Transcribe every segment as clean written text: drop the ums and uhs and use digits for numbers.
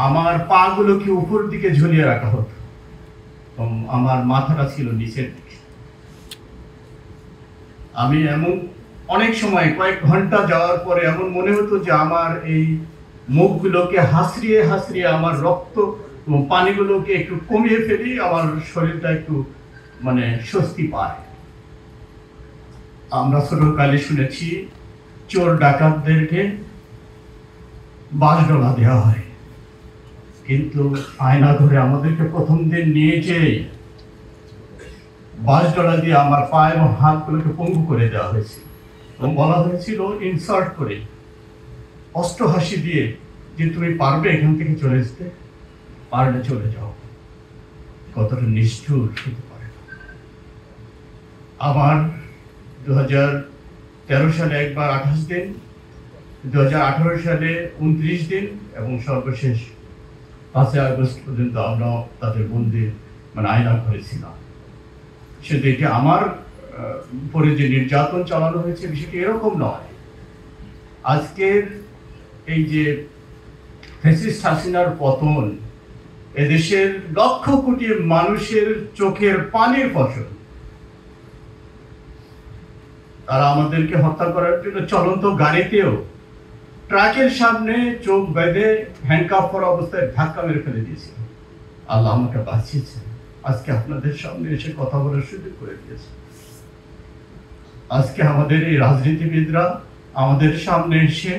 আমার পা গুলোকে উপর দিকে ঝুলিয়ে রাখা হতো, আমার মাথাটা ছিল নিচের দিকে। আমি এমন অনেক সময় কয়েক ঘন্টা যাওয়ার পরে এমন মনে হতো যে আমার এই মুখগুলোকে হাসড়িয়ে হাসড়িয়ে আমার রক্ত এবং পানিগুলোকে একটু কমিয়ে ফেলি, আমার শরীরটা একটু মানে স্বস্তি পায়। আমরা ছোটকালে শুনেছি চোর ডাকাতদেরকে বাঁশডলা দেওয়া হয়, কিন্তু আয়না ঘরে আমাদেরকে প্রথম দিন নিয়ে যেয়ে বাঁশডলা দিয়ে আমার পা এবং হাতগুলোকে পঙ্গু করে দেওয়া হয়েছিল এবং বলা হয়েছিল ইনসাল্ট করে, অষ্টহাসি দিয়ে, যে তুমি পারবে এখান থেকে চলে যেতে, পারলে চলে যাও। কতটা নিষ্ঠুর হতে পারে। আমার 2013 সালে একবার 28 দিন, 2018 সালে 29 দিন এবং সর্বশেষ 5 আগস্ট পর্যন্ত আমরা তাদের বন্দি মানে আয়না করেছিলাম। শুধু এটি আমার উপরে যে নির্যাতন চালানো হয়েছে বিষয়টি এরকম নয়। আজকের এই যে ফ্যাসিস্ট হাসিনার পতন এদেশের লক্ষ কোটি মানুষের চোখের পানির ফসল। তারা আমাদেরকে হত্যা করার জন্য চলন্ত গাড়িতেও ট্রাকের সামনে চোখ বেঁধে হ্যান্ডকাফ করা অবস্থায় ধাক্কা মেরে ফেলে দিয়েছিল। আল্লাহ আমাকে বাঁচিয়েছে, আজকে আপনাদের সামনে এসে কথা বলার সুযোগ করে দিয়েছে। আজকে আমাদের এই রাজনীতিবিদরা আমাদের সামনে এসে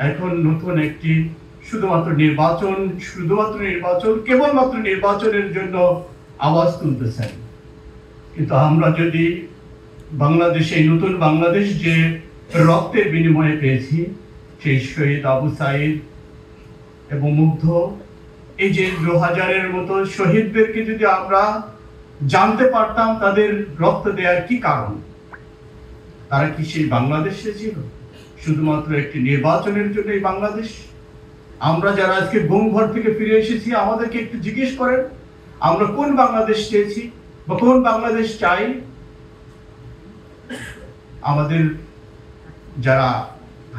এখন নতুন একটি শুধুমাত্র নির্বাচন কেবলমাত্র নির্বাচনের জন্য আওয়াজ তুলতেছেন। কিন্তু আমরা যদি বাংলাদেশে, এই নতুন বাংলাদেশ যে রক্তের বিনিময়ে পেয়েছি, সেই শহীদ আবু সাইদ এবং মুগ্ধ, এই যে 2000-এর মতো শহীদদেরকে যদি আমরা জানতে পারতাম তাদের রক্ত দেওয়ার কি কারণ, তারা কি সেই বাংলাদেশে ছিল শুধুমাত্র একটি নির্বাচনের জন্য এই বাংলাদেশ? আমরা যারা আজকে গুম ঘর থেকে ফিরে এসেছি, আমাদেরকে একটু জিজ্ঞেস করেন আমরা কোন বাংলাদেশ চেয়েছি বা কোন বাংলাদেশ চাই? আমাদের যারা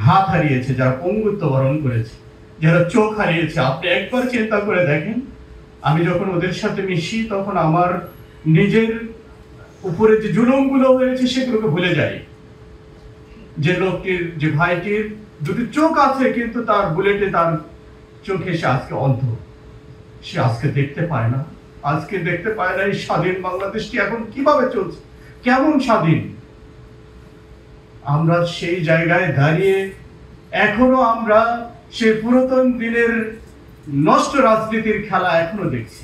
হাত হারিয়েছে, যারা পঙ্গুত্ব বরণ করেছে, যারা চোখ হারিয়েছে, আপনি একবার চিন্তা করে দেখেন, আমি যখন ওদের সাথে মিশি তখন আমার নিজের উপরে যে জুলুমগুলো হয়েছে সেগুলোকে ভুলে যাই। যে লোকটির, যে ভাইটির দুটি চোখ আছে কিন্তু তার বুলেটে তার চোখে সে আজকে অন্ধ, সে আজকে দেখতে পায় না, আজকে দেখতে পায় না এই স্বাধীন বাংলাদেশটি এখন কিভাবে চলছে, কেমন স্বাধীন। আমরা সেই জায়গায় দাঁড়িয়ে এখনো আমরা সেই পুরাতন দিনের নষ্ট রাজনীতির খেলা এখনো দেখছি।